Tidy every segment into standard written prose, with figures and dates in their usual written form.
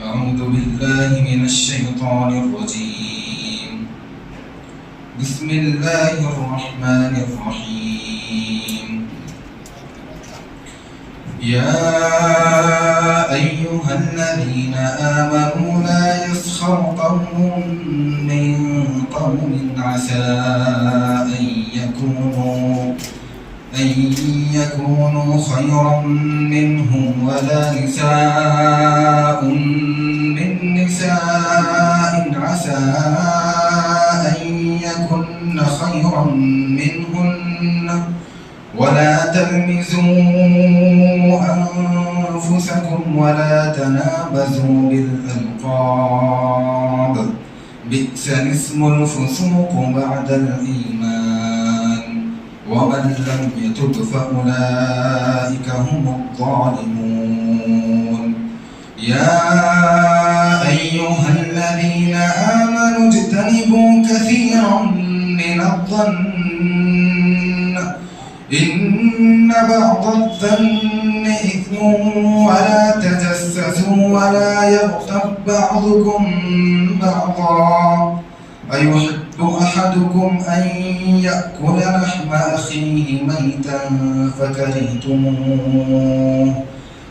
أعوذ بالله من الشيطان الرجيم. بسم الله الرحمن الرحيم. يا أيها الذين آمنوا لا يسخر قوم من قوم عسى أن يكونوا خيرا منهم ولا نساء من نساء عسى أن يكن خيرا منهن ولا تلمزوا أنفسكم ولا تنابزوا بالألقاب بئس الاسم الفسوق بعد الإيمان ومن لم يتب فأولئك هم الظالمون يا أيها الذين آمنوا اجتنبوا كثيرا من الظن إن بعض الظن إثم ولا تجسسوا ولا يغتب بعضكم بعضا أيحب أحدكم أن يأكل لحم أخيه ميتا فكرهتموه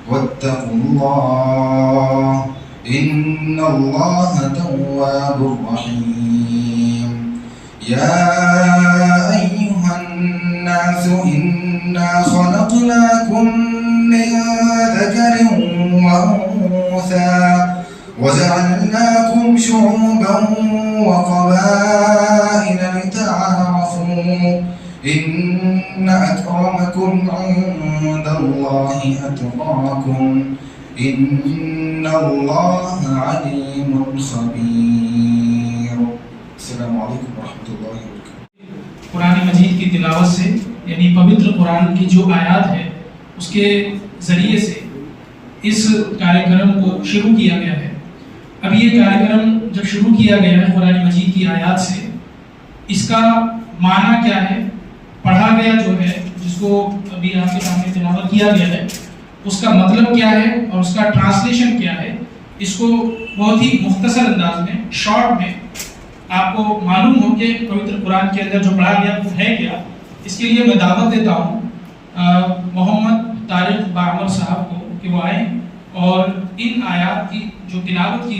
واتقوا الله إن الله تواب رحيم يا أيها الناس إنا خلقناكم من ذكر وأنثى وجعلناكم شعوبا وقبائل لتعارفوا إن أكرمكم عند الله أتقاكم إن الله عليم خبير السلام عليكم ورحمة الله وبركاته قرآن مجید کی تلاوت سے یعنی پوتر قرآن کی جو آیات ہے اس کے ذریعے سے اس کاریہ کو شروع کیا گیا ہے. اب یہ کاریہ جب شروع کیا گیا ہے قرآن مجید کی آیات سے، اس کا معنی کیا ہے، پڑھا گیا جو ہے جس کو ابھی آپ کے سامنے تلاوت کیا گیا ہے اس کا مطلب کیا ہے اور اس کا ٹرانسلیشن کیا ہے، اس کو بہت ہی مختصر انداز میں شارٹ میں آپ کو معلوم ہو کہ پوتر قرآن کے اندر جو پڑھا گیا وہ ہے کیا. اس کے لیے میں دعوت دیتا ہوں محمد طارق باعمر صاحب کو کہ وہ آئیں اور ان آیات کی جو تلاوت کی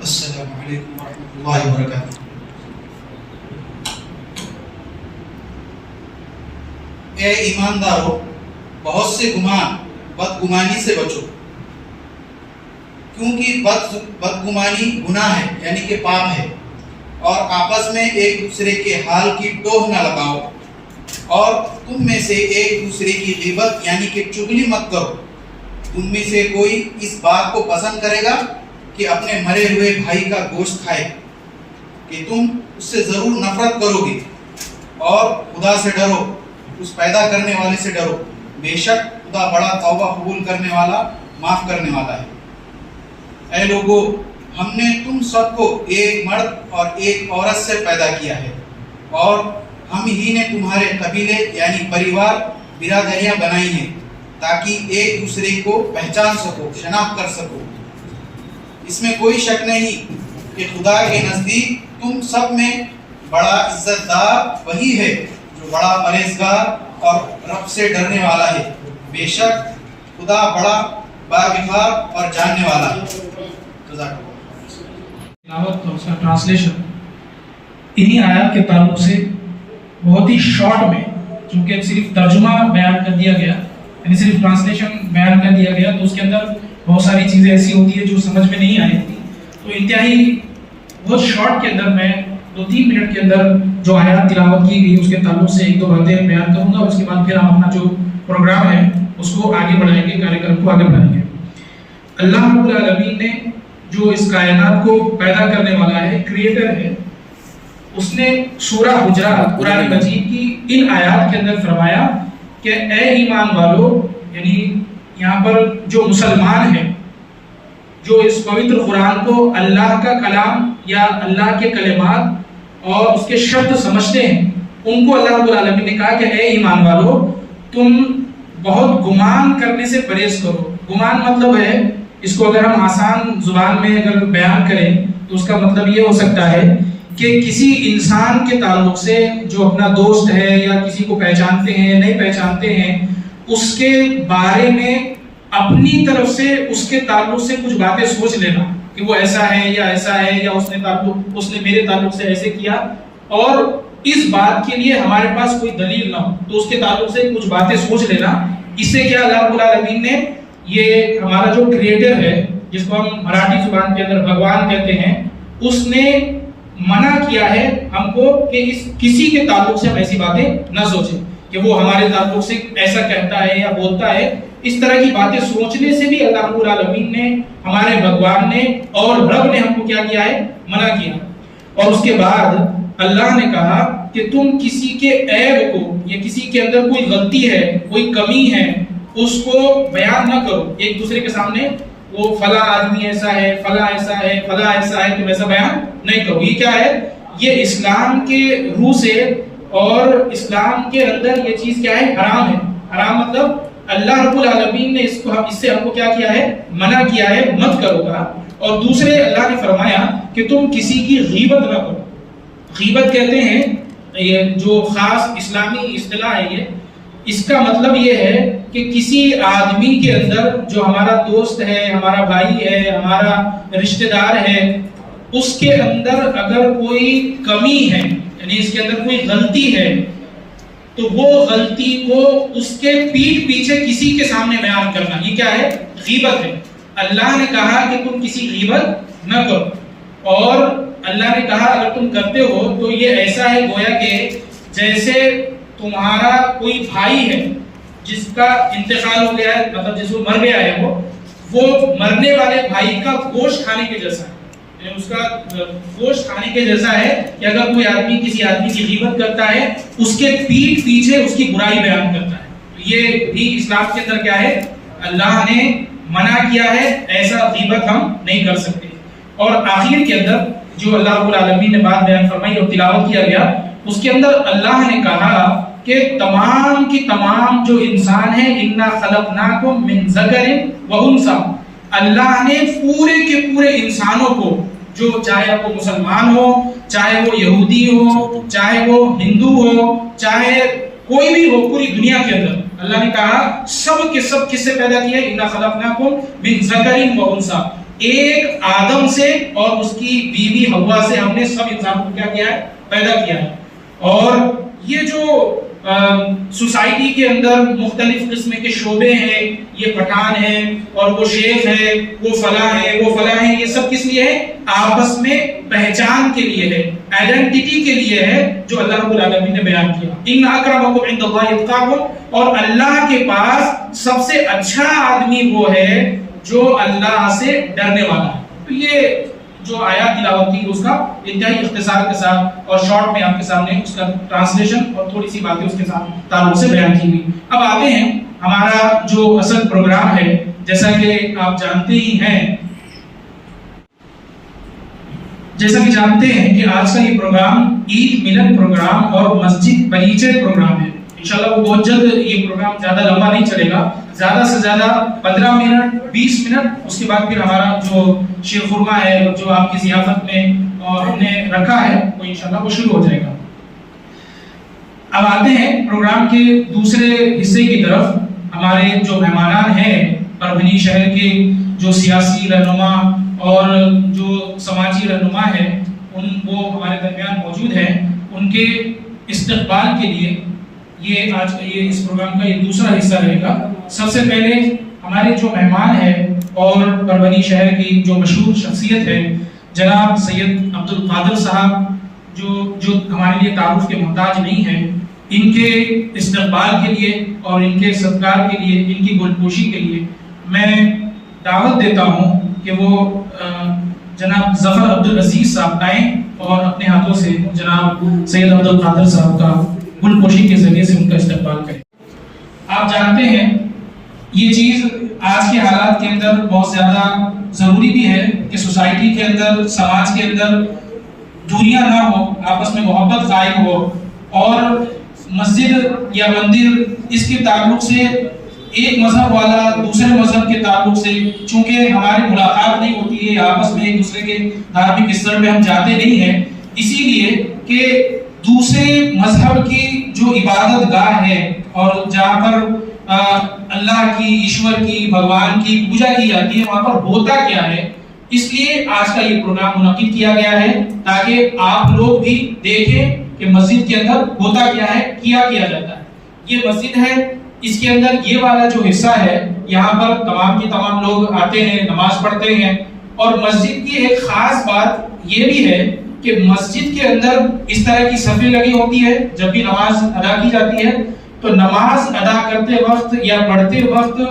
السلام علیکم ورحمۃ اللہ وبرکاتہ. اے ایماندارو، بہت سے گمان بدگمانی سے بچو، کیونکہ بدگمانی گناہ ہے یعنی کہ پاپ ہے، اور آپس میں ایک دوسرے کے حال کی ٹوہ نہ لگاؤ، اور تم میں سے ایک دوسرے کی غیبت یعنی کہ چغلی مت کرو. تم میں سے کوئی اس بات کو پسند کرے گا کہ اپنے مرے ہوئے بھائی کا گوشت کھائے کہ تم اس سے ضرور نفرت کرو گے. اور خدا سے ڈرو، اس پیدا کرنے والے سے ڈرو، بے شک خدا بڑا توبہ قبول کرنے والا، معاف کرنے والا ہے. اے لوگو، ہم نے تم سب کو ایک مرد اور ایک عورت سے پیدا کیا ہے، اور ہم ہی نے تمہارے قبیلے یعنی پریوار برادریاں بنائی ہیں تاکہ ایک دوسرے کو پہچان سکو، شناخت کر سکو. اس میں کوئی شک نہیں کہ خدا کے نزدیک تم سب میں بڑا عزت دار وہی ہے جو بڑا پرہیزگار اور رب سے ڈرنے والا ہے. بے شک خدا بڑا باغفار اور جاننے والا ہے. تلاوت اور اس کا ٹرانسلیشن انہی آیات کے تعلق سے بہت ہی شارٹ میں، چونکہ صرف ترجمہ بیان کر دیا گیا یعنی صرف ٹرانسلیشن بیان کر دیا گیا تو اس کے اندر بہت ساری چیزیں ایسی ہوتی ہیں جو سمجھ میں نہیں آئی تھی. تو انتہائی بہت شارٹ کے اندر میں 2-3 منٹ کے اندر جو آیات تلاوت کی گئی اس کے تعلق سے 1-2 باتیں بیان کروں گا. اس کے بعد پھر ہم اپنا جو پروگرام ہے اس کو آگے بڑھائیں گے، کاریہ کو آگے بڑھائیں گے. اللہ رب العالمین نے جو اس کائنات کو پیدا کرنے والا ہے، کریٹر ہے، اس نے سورہ حجرات قرآن مجید کی ان آیات کے اندر فرمایا کہ اے ایمان والو، یعنی یہاں پر جو مسلمان ہیں جو اس پوتر قرآن کو اللہ کا کلام یا اللہ کے کلمات اور اس کے شبد سمجھتے ہیں، ان کو اللہ رب العالمین نے کہا کہ اے ایمان والو، تم بہت گمان کرنے سے پرہیز کرو. گمان مطلب ہے، اس کو اگر ہم آسان زبان میں اگر بیان کریں تو اس کا مطلب یہ ہو سکتا ہے کہ کسی انسان کے تعلق سے جو اپنا دوست ہے یا کسی کو پہچانتے ہیں نہیں پہچانتے ہیں، اس کے بارے میں اپنی طرف سے اس کے تعلق سے کچھ باتیں سوچ لینا کہ وہ ایسا ہے یا ایسا ہے، یا اس نے میرے تعلق سے ایسے کیا، اور اس بات کے لیے ہمارے پاس کوئی دلیل نہ ہو تو اس کے تعلق سے کچھ باتیں سوچ لینا. اس سے کیا اللہ رب العالمین نے یہ ہمارا جو کریٹر ہے جس کو ہم مراٹھی زبان کے اندر بھگوان کہتے ہیں اس نے منع کیا ہے ہم کو کہ کسی کے تعلق سے ہم ایسی باتیں نہ سوچیں کہ وہ ہمارے تعلق سے ایسا کہتا ہے یا بولتا ہے. اس طرح کی باتیں سوچنے سے بھی اللہ رب العالمین نے ہمارے بھگوان نے اور رب نے ہم کو کیا کیا ہے منع کیا. اور اس کے بعد اللہ نے کہا کہ تم کسی کے عیب کو یا کسی کے اندر کوئی غلطی ہے کوئی کمی ہے اس کو بیان نہ کرو ایک دوسرے کے سامنے. وہ فلاں آدمی ایسا ہے فلاں ایسا ہے فلاں ایسا ہے تم ایسا بیان نہیں کرو. یہ کیا ہے؟ یہ اسلام کے روح سے اور اسلام کے اندر یہ چیز کیا ہے حرام ہے. حرام مطلب اللہ رب العالمین نے اس سے ہم کو کیا کیا ہے منع کیا ہے مت کرو گا. اور دوسرے اللہ نے فرمایا کہ تم کسی کی غیبت نہ کرو. غیبت کہتے ہیں یہ جو خاص اسلامی اصطلاح ہے یہ اس کا مطلب یہ ہے کہ کسی آدمی کے اندر جو ہمارا دوست ہے ہمارا بھائی ہے ہمارا رشتہ دار ہے اس کے اندر اگر کوئی کمی ہے یعنی اس کے اندر کوئی غلطی ہے تو وہ غلطی کو اس کے پیٹھ پیچھے کسی کے سامنے بیان کرنا یہ کیا ہے غیبت ہے. اللہ نے کہا کہ تم کسی غیبت نہ کرو اور اللہ نے کہا اگر تم کرتے ہو تو یہ ایسا ہے گویا کہ جیسے تمہارا کوئی بھائی ہے جس کا انتقال ہو گیا ہے مطلب جس کو مر گیا ہے وہ مرنے والے بھائی کا گوشت کھانے کے جیسا ہے. اس کا گوشت کھانے کے جیسا ہے کہ اگر کوئی آدمی کسی آدمی کی غیبت کرتا ہے اس کے پیٹھ پیچھے اس کی برائی بیان کرتا ہے. یہ بھی اسلام کے اندر کیا ہے اللہ نے منع کیا ہے ایسا غیبت ہم نہیں کر سکتے. اور آخر کے اندر جو اللہ رب العالمین نے بات بیان فرمائی اور تلاوت کیا گیا اس کے اندر اللہ نے کہا کہ تمام کی تمام جو انسان ہیں انا خلقناکم من ذکر و انثی. اللہ نے پورے کے پورے انسانوں کو جو چاہے وہ مسلمان ہو چاہے وہ یہودی ہو چاہے وہ ہندو ہو چاہے کوئی بھی ہو پوری دنیا کے اندر اللہ نے کہا سب کے سب کس سے پیدا کیا ہے انا خلقناکم من ذکر و انثی. ایک آدم سے اور اس کی بیوی حوا سے ہم نے سب انسانوں کو کیا کیا ہے پیدا کیا ہے. اور یہ جو سوسائٹی کے اندر مختلف قسم کے شعبے ہیں یہ پٹھان ہے اور وہ شیخ ہے وہ فلاں ہے وہ فلاں ہے یہ سب کس لیے ہے آپس میں پہچان کے لیے ہے آئیڈینٹی کے لیے ہے جو اللہ رب العالمین نے بیان کیا. ان اکرمکم عند اللہ اتقاکم. اور اللہ کے پاس سب سے اچھا آدمی وہ ہے جو اللہ سے ڈرنے والا ہے. تو یہ جو آیات تلاوت کی اس کا انتہائی اختصار کے ساتھ اور شارٹ میں آپ کے سامنے اس کا ٹرانسلیشن اور تھوڑی سی باتیں اس کے ساتھ تعلق سے بیان کی ہوئی. اب آتے ہیں ہمارا جو اصل پروگرام ہے. جیسا کہ آپ جانتے ہیں کہ آج کا یہ پروگرام عید ملن پروگرام اور مسجد بلیچے پروگرام ہے. انشاءاللہ وہ بہت جلد یہ پروگرام زیادہ لمبا نہیں چلے گا زیادہ سے زیادہ 15 منٹ 20 منٹ. اس کے بعد پھر ہمارا جو شیر خورما ہے جو آپ کی ضیافت میں ہم نے رکھا ہے وہ انشاءاللہ وہ شروع ہو جائے گا. اب آتے ہیں پروگرام کے دوسرے حصے کی طرف. ہمارے جو مہمانان ہیں پربھنی شہر کے جو سیاسی رہنما اور جو سماجی رہنما ہیں وہ ہمارے درمیان موجود ہیں. ان کے استقبال کے لیے یہ آج یہ اس پروگرام کا یہ دوسرا حصہ رہے گا. سب سے پہلے ہمارے جو مہمان ہیں اور پربھنی شہر کی جو مشہور شخصیت ہے جناب سید عبد القادر صاحب جو ہمارے لیے تعارف کے محتاج نہیں ہیں. ان کے استقبال کے لیے اور ان کے ستکار کے لیے ان کی گلپوشی کے لیے میں دعوت دیتا ہوں کہ وہ جناب ظفر عبدالعزیز صاحب آئیں اور اپنے ہاتھوں سے جناب سید عبد القادر صاحب کا گلپوشی کے ذریعے سے ان کا استقبال کریں. آپ جانتے ہیں یہ چیز آج کے حالات کے اندر بہت زیادہ ضروری بھی ہے کہ سوسائٹی کے اندر سماج کے اندر دوریاں نہ ہو آپس میں محبت قائم ہو. اور مسجد یا مندر اس کے تعلق سے ایک مذہب والا دوسرے مذہب کے تعلق سے چونکہ ہماری ملاقات نہیں ہوتی ہے آپس میں ایک دوسرے کے دھارمک استر پہ ہم جاتے نہیں ہیں اسی لیے کہ دوسرے مذہب کی جو عبادت گاہ ہے اور جہاں پر اللہ کی ایشور کی بھگوان کی پوجا کی جاتی ہے وہاں پر ہوتا کیا ہے اس لیے آج کا یہ پروگرام منعقد کیا گیا ہے تاکہ آپ لوگ بھی دیکھیں کہ مسجد کے اندر ہوتا کیا ہے، کیا جاتا ہے۔ یہ مسجد ہے، اس کے اندر یہ والا جو حصہ ہے، یہاں پر تمام کے تمام لوگ آتے ہیں، نماز پڑھتے ہیں۔ اور مسجد کی ایک خاص بات یہ بھی ہے کہ مسجد کے اندر اس طرح کی صفیں لگی ہوتی ہے، جب بھی نماز ادا کی جاتی ہے تو نماز ادا کرتے وقت یا پڑھتے وقت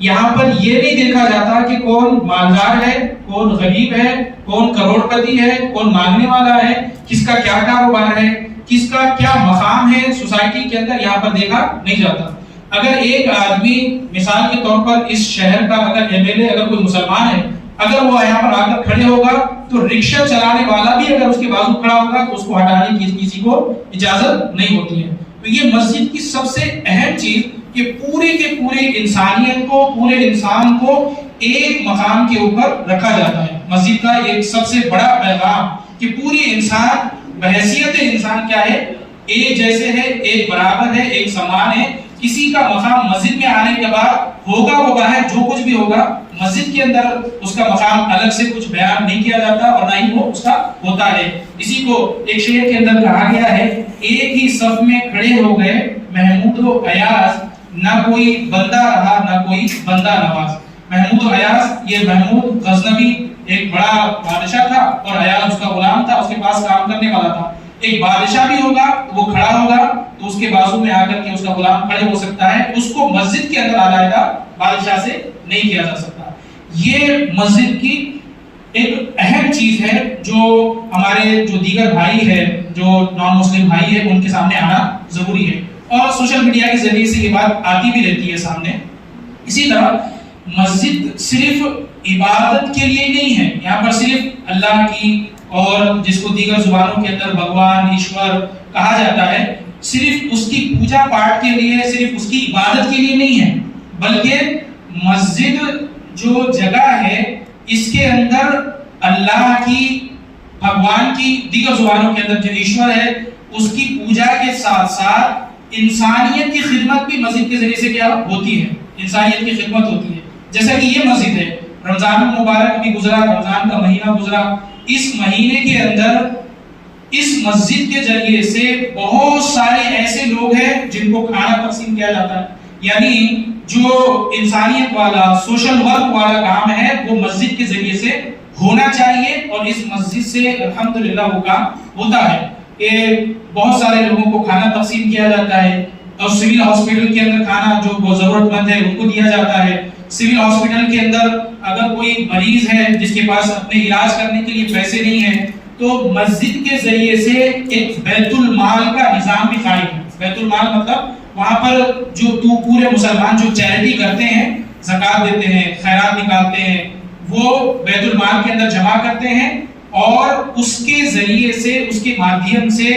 یہاں پر یہ نہیں دیکھا جاتا کہ کون مالدار ہے، کون غریب ہے، کون کروڑ پتی ہے، کون مانگنے والا ہے، کس کا کیا کاروبار ہے، کس کا کیا مقام ہے سوسائٹی کے اندر، یہاں پر دیکھا نہیں جاتا۔ اگر ایک آدمی مثال کے طور پر اس شہر کا اگر ایم ایل اے اگر کوئی مسلمان ہے، اگر وہ یہاں پر آ کر کھڑے ہوگا تو رکشہ چلانے والا بھی اگر اس کے بازو کھڑا ہوگا تو اس کو ہٹانے کی کسی کو اجازت نہیں ہوتی ہے۔ تو یہ مسجد کی سب سے اہم چیز کہ پورے کے پورے انسانیت کو، پورے انسان کو ایک مقام کے اوپر رکھا جاتا ہے۔ مسجد کا ایک سب سے بڑا پیغام کہ پوری انسان بحیثیت انسان کیا ہے، ایک جیسے ہے، ایک برابر ہے، ایک سمان ہے۔ کسی کا مقام مسجد میں آنے کے بعد ہوگا ہے، جو کچھ بھی ہوگا مسجد کے اندر اس کا مقام الگ سے کچھ بیان نہیں کیا جاتا اور نہ ہی وہ اس کا ہوتا ہے۔ اسی کو ایک شعر کے اندر کہا گیا ہے، ایک ہی صف میں کھڑے ہو گئے محمود و ایاز، نہ کوئی بندہ رہا نہ کوئی بندہ نواز۔ محمود و ایاز، یہ محمود غزنوی ایک بڑا بادشاہ تھا اور ایاز اس کا غلام تھا، اس کے پاس کام کرنے والا تھا۔ ایک بادشاہ بھی ہوگا وہ کھڑا ہوگا تو اس کے بازو میں آ کر کے اس کا غلام کھڑے ہو سکتا ہے، اس کو مسجد کے اندر علیحدہ بادشاہ سے نہیں کیا جا سکتا۔ یہ مسجد کی ایک اہم چیز ہے جو ہمارے جو دیگر بھائی ہے، جو نان مسلم بھائی ہے، ان کے سامنے آنا ضروری ہے، اور سوشل میڈیا کے ذریعے سے یہ بات آتی بھی رہتی ہے سامنے۔ اسی طرح مسجد صرف عبادت کے لیے نہیں ہے، یہاں پر صرف اللہ کی اور جس کو دیگر زبانوں کے اندر بھگوان ایشور کہا جاتا ہے، صرف اس کی پوجا پاٹ کے لیے، صرف اس کی عبادت کے لیے نہیں ہے، بلکہ مسجد جو جگہ ہے اس کے اندر اللہ کی، بھگوان کی، دیگر زبانوں کے اندر جو ایشور ہے اس کی پوجا کے ساتھ ساتھ انسانیت کی خدمت بھی مسجد کے ذریعے سے کیا ہوتی ہے، انسانیت کی خدمت ہوتی ہے۔ جیسا کہ یہ مسجد ہے، رمضان المبارک بھی گزرا، رمضان کا مہینہ گزرا، اس مہینے کے اندر اس مسجد کے ذریعے سے بہت سارے ایسے لوگ ہیں جن کو کھانا تقسیم کیا جاتا ہے، یعنی جو انسانیت والا، سوشل ورک والا کام ہے وہ مسجد کے ذریعے سے ہونا چاہیے، اور اس مسجد سے الحمدللہ وہ کام ہوتا ہے کہ بہت سارے لوگوں کو کھانا تقسیم کیا جاتا ہے، اور سول ہاسپٹل کے اندر کھانا جو بہت ضرورت مند ہے ان کو دیا جاتا ہے۔ سول ہاسپٹل کے اندر اگر کوئی مریض ہے جس کے پاس اپنے علاج کرنے کے لیے پیسے نہیں ہیں تو مسجد کے ذریعے سے ایک بیت المال کا نظام بھی قائم ہے۔ بیت المال مطلب وہاں پر جو پورے مسلمان جو چیریٹی کرتے ہیں، زکوٰۃ دیتے ہیں، خیرات نکالتے ہیں، وہ بیت المال کے اندر جمع کرتے ہیں، اور اس کے ذریعے سے، اس کے مادھیم سے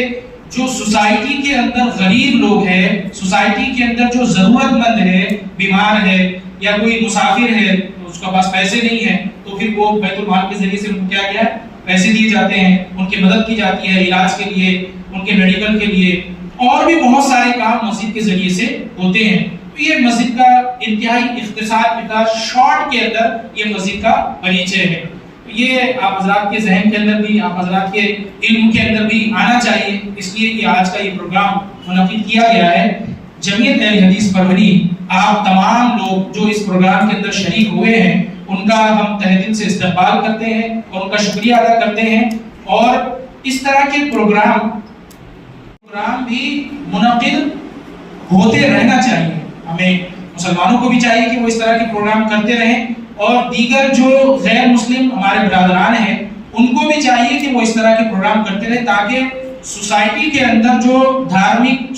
جو سوسائٹی کے اندر غریب لوگ ہیں، سوسائٹی کے اندر جو ضرورت مند ہے، بیمار ہے یا کوئی مسافر ہے، اس کا پاس پیسے نہیں ہیں، تو پھر وہ بیت المال کے ذریعے سے ان کو کیا گیا، پیسے دیے جاتے ہیں، ان کی مدد کی جاتی ہے علاج کے لیے، ان کے میڈیکل کے لیے، اور بھی بہت سارے کام مسجد کے ذریعے سے ہوتے ہیں۔ تو یہ مسجد کا انتہائی اختصار مقدار شارٹ کے اندر یہ مسجد کا پریچے ہے۔ یہ آپ حضرات کے ذہن کے اندر بھی، آپ حضرات کے علم کے اندر بھی آنا چاہیے، اس لیے کہ آج کا یہ پروگرام منعقد کیا گیا ہے۔ جمعیت اہل حدیث پروری، آپ تمام لوگ جو اس پروگرام کے اندر شریک ہوئے ہیں ان کا ہم تہہ دل سے استقبال کرتے ہیں اور ان کا شکریہ ادا کرتے ہیں، اور اس طرح کے پروگرام بھی منعقد ہوتے رہنا چاہیے۔ ہمیں مسلمانوں کو بھی چاہیے کہ وہ اس طرح کے پروگرام کرتے رہیں، اور دیگر جو غیر مسلم ہمارے برادران ہیں ان کو بھی چاہیے کہ وہ اس طرح کے پروگرام کرتے رہیں، تاکہ سوسائٹی کے اندر جو دھارمک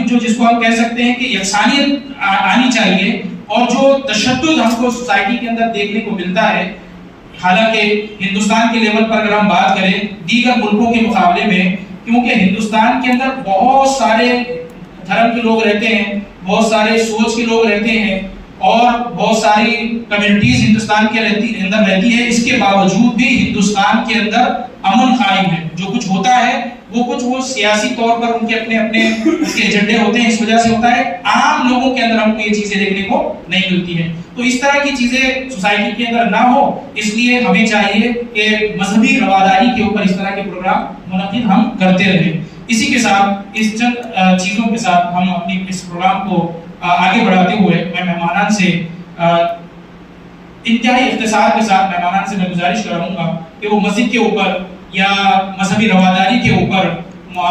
جو جس کو ہم کہہ سکتے ہیں کہ یکسانیت آنی چاہیے، اور جو تشدد ہم کو سوسائٹی کے اندر دیکھنے کو ملتا ہے، حالانکہ ہندوستان کے لیول پر اگر ہم بات کریں دیگر ملکوں کے مقابلے میں، کیونکہ ہندوستان کے اندر بہت سارے دھرم کے لوگ رہتے ہیں، بہت سارے سوچ کے لوگ رہتے ہیں، اور بہت ساری کمیونٹیز ہندوستان کے اندر رہتی ہے، اس کے باوجود بھی ہندوستان کے اندر امن قائم ہے. جو کچھ ہوتا ہے وہ سیاسی طور پر ان کے اپنے اس کے ایجنڈے ہوتے ہیں, اس وجہ سے ہوتا ہے. عام لوگوں کے اندر ہم کو یہ چیزیں دیکھنے کو نہیں ملتی ہیں. تو اس طرح کی چیزیں سوسائٹی کے اندر نہ ہو, اس لیے ہمیں چاہیے کہ مذہبی رواداری کے اوپر اس طرح کے پروگرام منعقد ہم کرتے رہیں. اسی کے ساتھ اس چند چیزوں کے ساتھ ہم اپنی اس پروگرام کو آگے بڑھاتے ہوئے میں مہمانان سے انتہائی اختصار کے ساتھ میں گزارش کروں گا کہ وہ مسجد کے اوپر یا مذہبی رواداری کے اوپر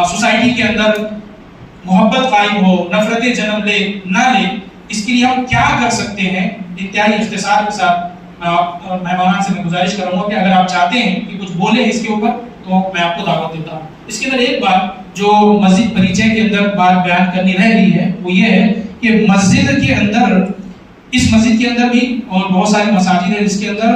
سوسائٹی کے اندر محبت قائم ہو, نفرتیں جنم لے نہ لے, اس کے لیے ہم کیا کر سکتے ہیں. انتہائی اختصار کے ساتھ مہمانان سے میں گزارش کروں گا کہ اگر آپ چاہتے ہیں کہ کچھ بولیں اس کے اوپر تو میں آپ کو دعوت دیتا ہوں. اس کے اندر ایک بات جو مسجد پریچے کے اندر بات بیان کرنی رہ رہی ہے وہ یہ ہے کہ مسجد کے اندر, اس مسجد کے اندر بھی اور بہت ساری مساجد ہیں جس کے اندر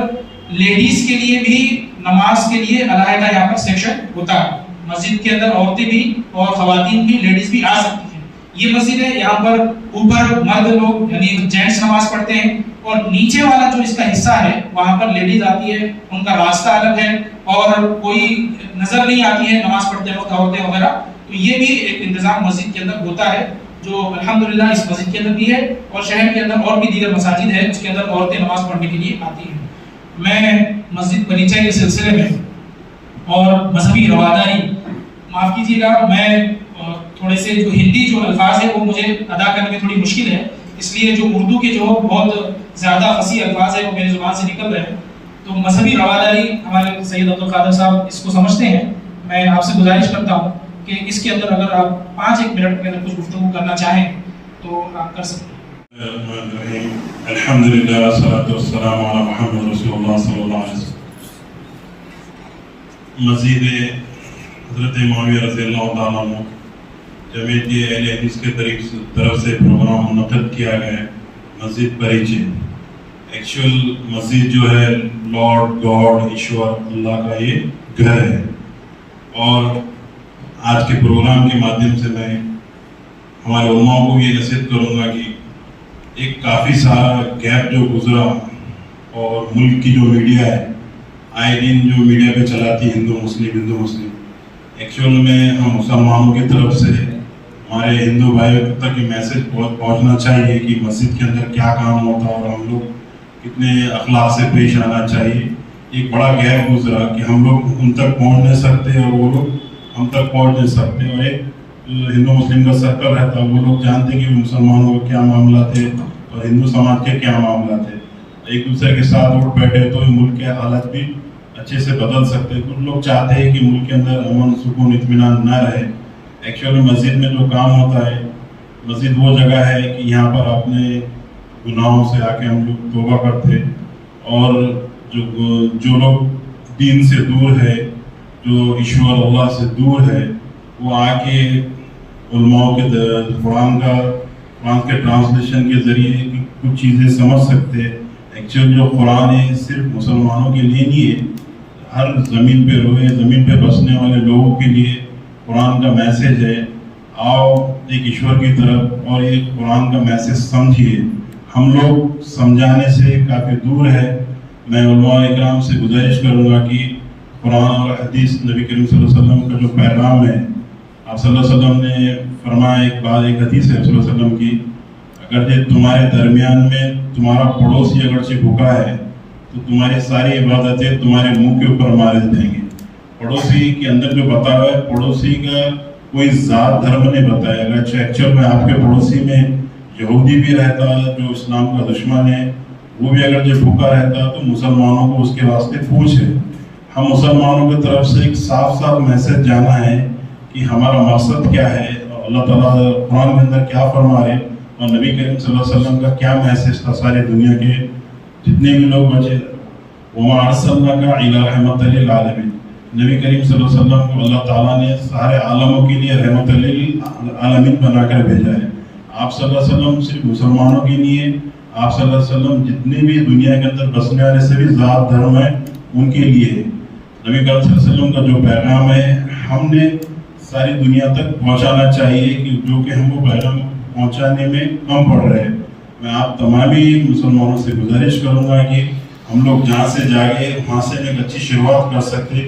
لیڈیز کے لیے بھی نماز کے لیے علیحدہ یہاں پر سیکشن ہوتا ہے. مسجد کے اندر عورتیں بھی اور خواتین بھی, لیڈیز بھی آ سکتی ہیں. یہ مسجد ہے, یہاں پر اوپر مرد لوگ یعنی جینٹس نماز پڑھتے ہیں اور نیچے والا جو اس کا حصہ ہے وہاں پر لیڈیز آتی ہے, ان کا راستہ الگ ہے اور کوئی نظر نہیں آتی ہے نماز پڑھتے وقت عورتیں وغیرہ. تو یہ بھی ایک انتظام مسجد کے اندر ہوتا ہے جو الحمدللہ اس مسجد کے اندر بھی ہے, اور شہر کے اندر اور بھی دیگر مساجد ہے اس کے اندر عورتیں نماز پڑھنے کے لیے آتی ہیں. میں مسجد پریچے کے سلسلے میں اور مذہبی رواداری, معاف کیجیے گا میں تھوڑے سے جو ہندی جو الفاظ ہیں وہ مجھے ادا کرنے میں تھوڑی مشکل ہے, اس لیے جو اردو کے جو بہت زیادہ فصیح الفاظ ہیں وہ میری زبان سے نکل رہے ہیں. تو مذہبی رواداری ہمارے سید عبدالقادر صاحب اس کو سمجھتے ہیں. میں آپ سے گزارش کرتا ہوں کہ اس کے اندر اگر آپ 5-1 منٹ کے اندر کچھ گفتگو کرنا چاہیں تو آپ کر سکتے ہیں. الحمدللہ والصلاۃ والسلام علی محمد رسول اللہ صلی اللہ علیہ وسلم. مزید حضرت معاویہ رضی اللہ تعالیٰ عنہ جمعیت اہل حدیث کے طرف سے پروگرام منعقد کیا گیا ہے مسجد پریچے. ایکچوئل مسجد جو ہے لارڈ گاڈ ایشور اللہ کا یہ گھر ہے, اور آج کے پروگرام کے مادھیم سے میں ہمارے علماء کو یہ نصیحت کروں گا کہ ایک کافی سارا گیپ جو گزرا, اور ملک کی جو میڈیا ہے آئے دن جو میڈیا پہ چلاتی ہندو مسلم, ایکچوئل میں ہم مسلمانوں کی طرف سے ہمارے ہندو بھائیوں تک یہ میسج پہنچنا چاہیے کہ مسجد کے اندر کیا کام ہوتا ہے اور ہم لوگ کتنے اخلاق سے پیش آنا چاہیے. ایک بڑا گیپ گزرا کہ ہم لوگ ان تک پہنچ نہیں سکتے اور وہ لوگ ہم تک پہنچ نہیں سکتے, اور ایک ہندو مسلم کا سرکل رہتا ہے, وہ لوگ جانتے کہ مسلمانوں کا کیا معاملات ہے اور ہندو سماج کے کیا معاملات ہیں. ایک دوسرے کے ساتھ اٹھ بیٹھے تو ملک کے حالت بھی اچھے سے بدل سکتے. کچھ لوگ چاہتے ہیں کہ ملک کے اندر امن سکون اطمینان نہ رہے. ایکچولی مسجد میں جو کام ہوتا ہے, مسجد وہ جگہ ہے کہ یہاں پر اپنے گناہوں سے آ کے ہم لوگ توبہ کرتے, اور جو لوگ دین سے دور ہے, جو ایشور اللہ سے دور ہے, وہ آ کے علماء کے قرآن کے ٹرانسلیشن کے ذریعے کچھ چیزیں سمجھ سکتے. ایکچوئل جو قرآن ہے صرف مسلمانوں کے لیے نہیں ہے, ہر زمین پہ بسنے والے لوگوں کے لیے قرآن کا میسج ہے. آؤ ایک ایشور کی طرف اور ایک قرآن کا میسج سمجھیے. ہم لوگ سمجھانے سے کافی دور ہے. میں علماء اکرام سے گزارش کروں گا کہ قرآن اور حدیث نبی کریم صلی اللہ علیہ وسلم کا جو پیغام ہے, آپ صلی اللہ علیہ وسلم نے فرمایا ایک حدیث ہے صلی اللہ علیہ وسلم کی, اگر تمہارے درمیان میں تمہارا پڑوسی اگرچہ بھوکا ہے تو تمہاری ساری عبادتیں تمہارے منہ کے اوپر مارے دیں گے. پڑوسی کے اندر جو بتا ہوا ہے, پڑوسی کا کوئی ذات دھرم نہیں بتایا. اگر ایکچوئل میں آپ کے پڑوسی میں یہودی بھی رہتا جو اسلام کا دشمن ہے, وہ بھی اگر جو بھوکا رہتا تو مسلمانوں کو اس کے واسطے پوچھے. ہم مسلمانوں کی طرف سے ایک صاف میسج جانا ہے کہ ہمارا مقصد کیا ہے, اللہ تعالیٰ قرآن کے اندر کیا فرما رہے, اور نبی کریم صلی اللہ علیہ وسلم کا کیا میسج تھا ساری دنیا کے جتنے بھی لوگ بچے. وَمَا أَرْسَلْنَاكَ إِلَىٰ رَحْمَةً لِلْعَالَمِينَ, نبی کریم صلی اللہ علیہ وسلم کو اللہ تعالیٰ نے سارے عالموں کے لیے رحمت للعالمین بنا کر بھیجا ہے. آپ صلی اللہ علیہ وسلم صرف مسلمانوں کے لیے, آپ صلی اللہ علیہ وسلم جتنے بھی دنیا کے اندر بسنے والے سے بھی ذات دھرم ہے ان کے لیے ہے. نبی کریم صلی اللہ علیہ وسلم کا جو پیغام ہے ہم نے ساری دنیا تک پہنچانا چاہیے, کہ جو کہ ہم وہ پیغام پہنچانے میں کم پڑ رہے ہیں. میں آپ تمامی مسلمانوں سے گزارش کروں گا کہ ہم لوگ جہاں سے جاگے وہاں سے ایک اچھی شروعات کر سکتے.